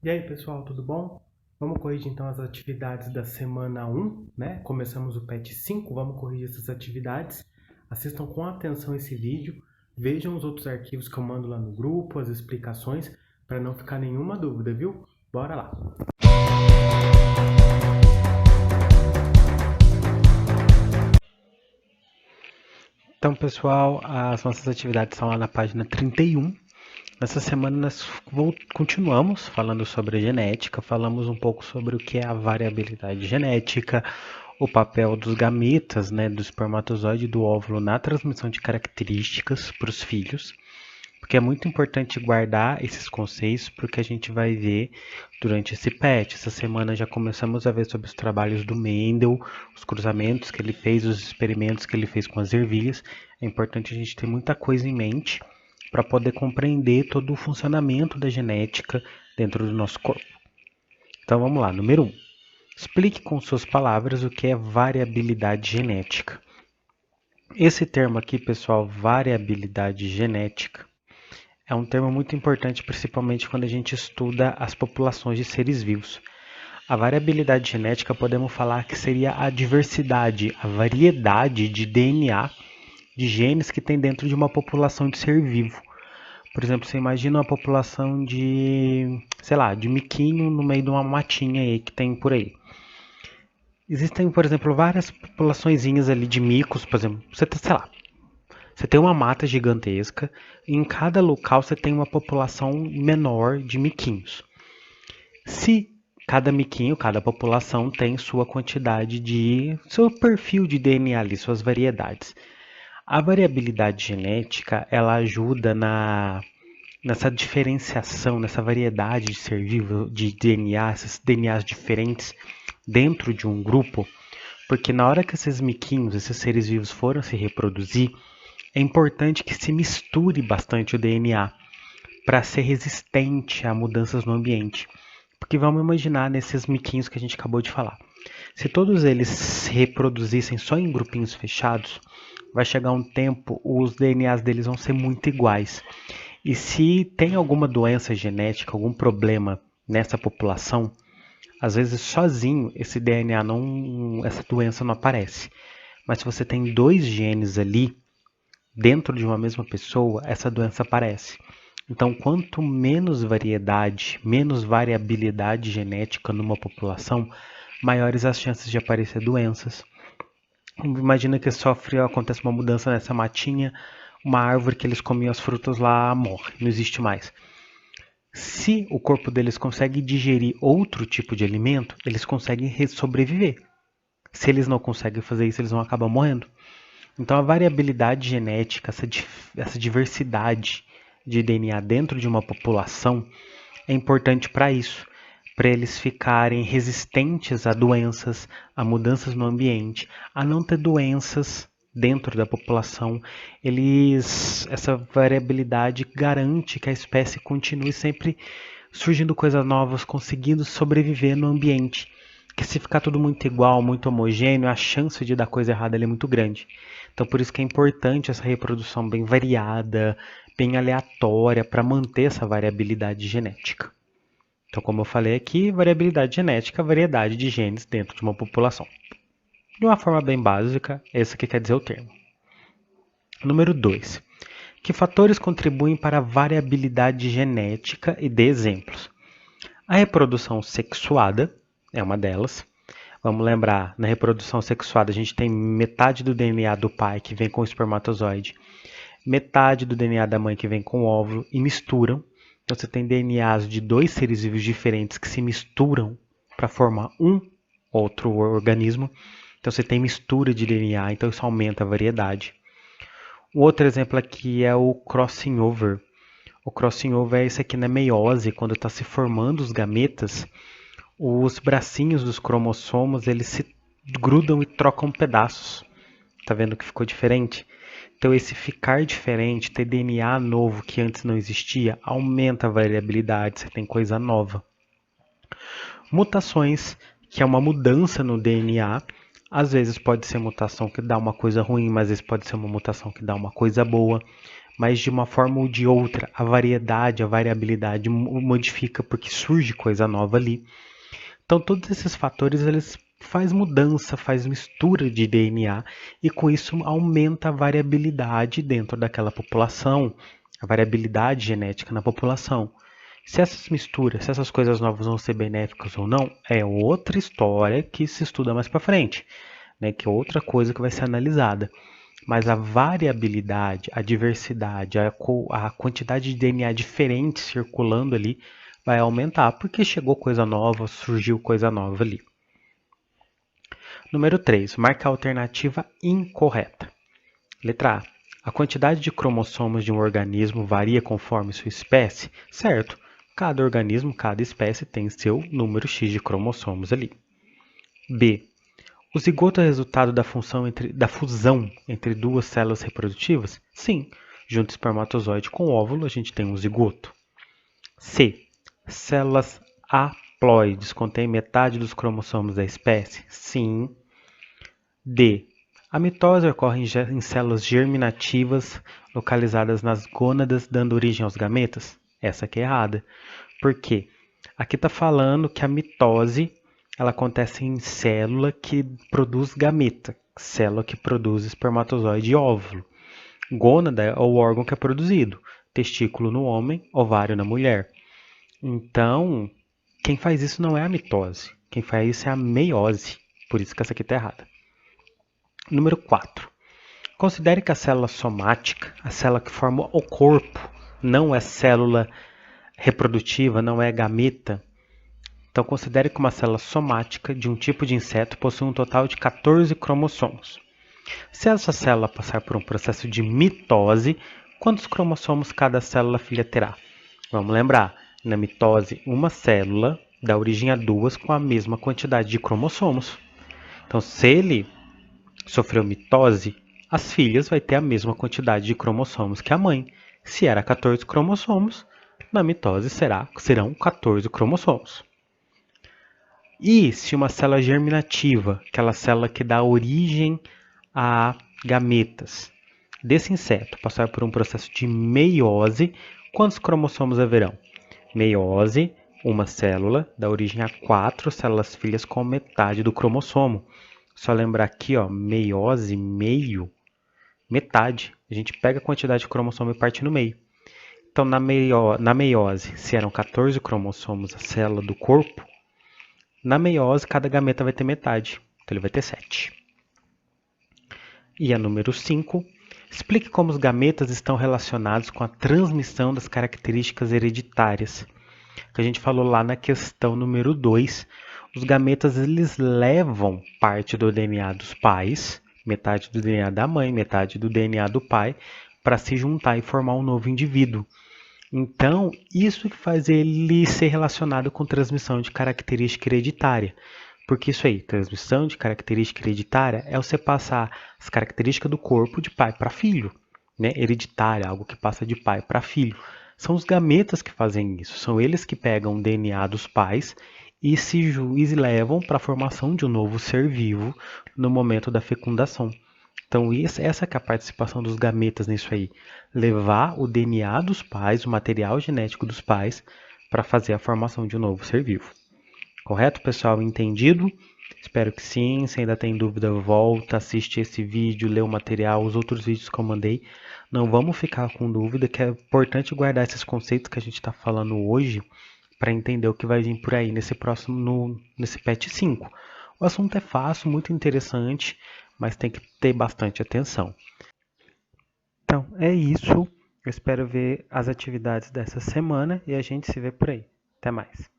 E aí, pessoal, tudo bom? Vamos corrigir então as atividades da semana 1, né? Começamos o PET 5, vamos corrigir essas atividades. Assistam com atenção esse vídeo, vejam os outros arquivos que eu mando lá no grupo, as explicações, para não ficar nenhuma dúvida, viu? Bora lá! Então, pessoal, as nossas atividades estão lá na página 31. Nessa semana nós continuamos falando sobre a genética, falamos um pouco sobre o que é a variabilidade genética, o papel dos gametas, né, do espermatozoide e do óvulo na transmissão de características para os filhos, porque é muito importante guardar esses conceitos porque a gente vai ver durante esse PET. Essa semana já começamos a ver sobre os trabalhos do Mendel, os cruzamentos que ele fez, os experimentos que ele fez com as ervilhas. É importante a gente ter muita coisa em mente para poder compreender todo o funcionamento da genética dentro do nosso corpo. Então vamos lá, número 1. Explique com suas palavras o que é variabilidade genética. Esse termo aqui, pessoal, variabilidade genética, é um termo muito importante, principalmente quando a gente estuda as populações de seres vivos. A variabilidade genética podemos falar que seria a diversidade, a variedade de DNA, de genes que tem dentro de uma população de ser vivo. Por exemplo, você imagina uma população de, sei lá, de miquinho no meio de uma matinha aí que tem por aí. Existem, por exemplo, várias populaçõezinhas ali de micos, por exemplo, você tem, sei lá, você tem uma mata gigantesca e em cada local você tem uma população menor de miquinhos. Se cada miquinho, cada população tem sua quantidade de, seu perfil de DNA ali, suas variedades. A variabilidade genética, ela ajuda nessa diferenciação, nessa variedade de ser vivo, de DNA, esses DNAs diferentes dentro de um grupo, porque na hora que esses miquinhos, esses seres vivos foram se reproduzir, é importante que se misture bastante o DNA para ser resistente a mudanças no ambiente. Porque vamos imaginar nesses miquinhos que a gente acabou de falar. Se todos eles se reproduzissem só em grupinhos fechados, vai chegar um tempo, os DNAs deles vão ser muito iguais. E se tem alguma doença genética, algum problema nessa população, às vezes sozinho esse DNA não, essa doença não aparece. Mas se você tem dois genes ali dentro de uma mesma pessoa, essa doença aparece. Então, quanto menos variedade, menos variabilidade genética numa população, maiores as chances de aparecer doenças. Imagina que acontece uma mudança nessa matinha, uma árvore que eles comiam as frutas lá morre, não existe mais. Se o corpo deles consegue digerir outro tipo de alimento, eles conseguem sobreviver. Se eles não conseguem fazer isso, eles vão acabar morrendo. Então a variabilidade genética, essa diversidade de DNA dentro de uma população é importante para isso, para eles ficarem resistentes a doenças, a mudanças no ambiente, a não ter doenças dentro da população. Essa variabilidade garante que a espécie continue sempre surgindo coisas novas, conseguindo sobreviver no ambiente. Que se ficar tudo muito igual, muito homogêneo, a chance de dar coisa errada é muito grande. Então por isso que é importante essa reprodução bem variada, bem aleatória, para manter essa variabilidade genética. Então, como eu falei aqui, variabilidade genética é a variedade de genes dentro de uma população. De uma forma bem básica, esse que quer dizer o termo. Número 2. Que fatores contribuem para a variabilidade genética e dê exemplos? A reprodução sexuada é uma delas. Vamos lembrar, na reprodução sexuada a gente tem metade do DNA do pai que vem com o espermatozoide, metade do DNA da mãe que vem com o óvulo e misturam. Então você tem DNAs de dois seres vivos diferentes que se misturam para formar um outro organismo. Então você tem mistura de DNA, então isso aumenta a variedade. Um outro exemplo aqui é o crossing over. O crossing over é esse aqui na meiose, quando está se formando os gametas, os bracinhos dos cromossomos eles se grudam e trocam pedaços. Tá vendo que ficou diferente? Então esse ficar diferente, ter DNA novo que antes não existia, aumenta a variabilidade, você tem coisa nova. Mutações, que é uma mudança no DNA, às vezes pode ser mutação que dá uma coisa ruim, mas às vezes pode ser uma mutação que dá uma coisa boa. mas de uma forma ou de outra, a variedade, a variabilidade modifica porque surge coisa nova ali. Então, todos esses fatores, eles faz mudança, faz mistura de DNA e com isso aumenta a variabilidade dentro daquela população, a variabilidade genética na população. Se essas misturas, se essas coisas novas vão ser benéficas ou não, é outra história que se estuda mais para frente, né? Que é outra coisa que vai ser analisada. Mas a variabilidade, a diversidade, a quantidade de DNA diferente circulando ali vai aumentar, porque chegou coisa nova, surgiu coisa nova ali. Número 3. Marca a alternativa incorreta. Letra A. A quantidade de cromossomos de um organismo varia conforme sua espécie? Certo. Cada organismo, cada espécie tem seu número X de cromossomos ali. B. O zigoto é resultado da fusão entre duas células reprodutivas? Sim. Junto espermatozoide com óvulo, a gente tem um zigoto. C. Células haploides contêm metade dos cromossomos da espécie? Sim. D. A mitose ocorre em células germinativas localizadas nas gônadas, dando origem aos gametas? Essa aqui é errada. Por quê? Aqui está falando que a mitose ela acontece em célula que produz gameta, célula que produz espermatozoide e óvulo. Gônada é o órgão que é produzido, testículo no homem, ovário na mulher. Então, quem faz isso não é a mitose, quem faz isso é a meiose, por isso que essa aqui está errada. Número 4. Considere que a célula somática, a célula que forma o corpo, não é célula reprodutiva, não é gameta. Então, considere que uma célula somática de um tipo de inseto possui um total de 14 cromossomos. Se essa célula passar por um processo de mitose, quantos cromossomos cada célula filha terá? Vamos lembrar, na mitose, uma célula dá origem a duas com a mesma quantidade de cromossomos. Então, se ele sofreu mitose, as filhas vai ter a mesma quantidade de cromossomos que a mãe. Se era 14 cromossomos, na mitose serão 14 cromossomos. E se uma célula germinativa, aquela célula que dá origem a gametas, desse inseto passar por um processo de meiose, quantos cromossomos haverão? Meiose, uma célula, dá origem a 4 células filhas com metade do cromossomo. Só lembrar aqui, ó, meiose, meio, metade. A gente pega a quantidade de cromossomo e parte no meio. Então, na meiose, se eram 14 cromossomos a célula do corpo, na meiose, cada gameta vai ter metade, então ele vai ter 7. E a número 5, explique como os gametas estão relacionados com a transmissão das características hereditárias. Que a gente falou lá na questão número 2, os gametas eles levam parte do DNA dos pais, metade do DNA da mãe, metade do DNA do pai, para se juntar e formar um novo indivíduo. Então, isso que faz ele ser relacionado com transmissão de característica hereditária. Porque isso aí, transmissão de característica hereditária é você passar as características do corpo de pai para filho, né? Hereditária, algo que passa de pai para filho. São os gametas que fazem isso, são eles que pegam o DNA dos pais e se levam para a formação de um novo ser vivo no momento da fecundação. Então, essa que é a participação dos gametas nisso aí. Levar o DNA dos pais, o material genético dos pais, para fazer a formação de um novo ser vivo. Correto, pessoal? Entendido? Espero que sim. Se ainda tem dúvida, volta, assiste esse vídeo, lê o material, os outros vídeos que eu mandei. Não vamos ficar com dúvida, que é importante guardar esses conceitos que a gente está falando hoje para entender o que vai vir por aí nesse PET 5. O assunto é fácil, muito interessante, mas tem que ter bastante atenção. Então, é isso. Eu espero ver as atividades dessa semana e a gente se vê por aí. Até mais.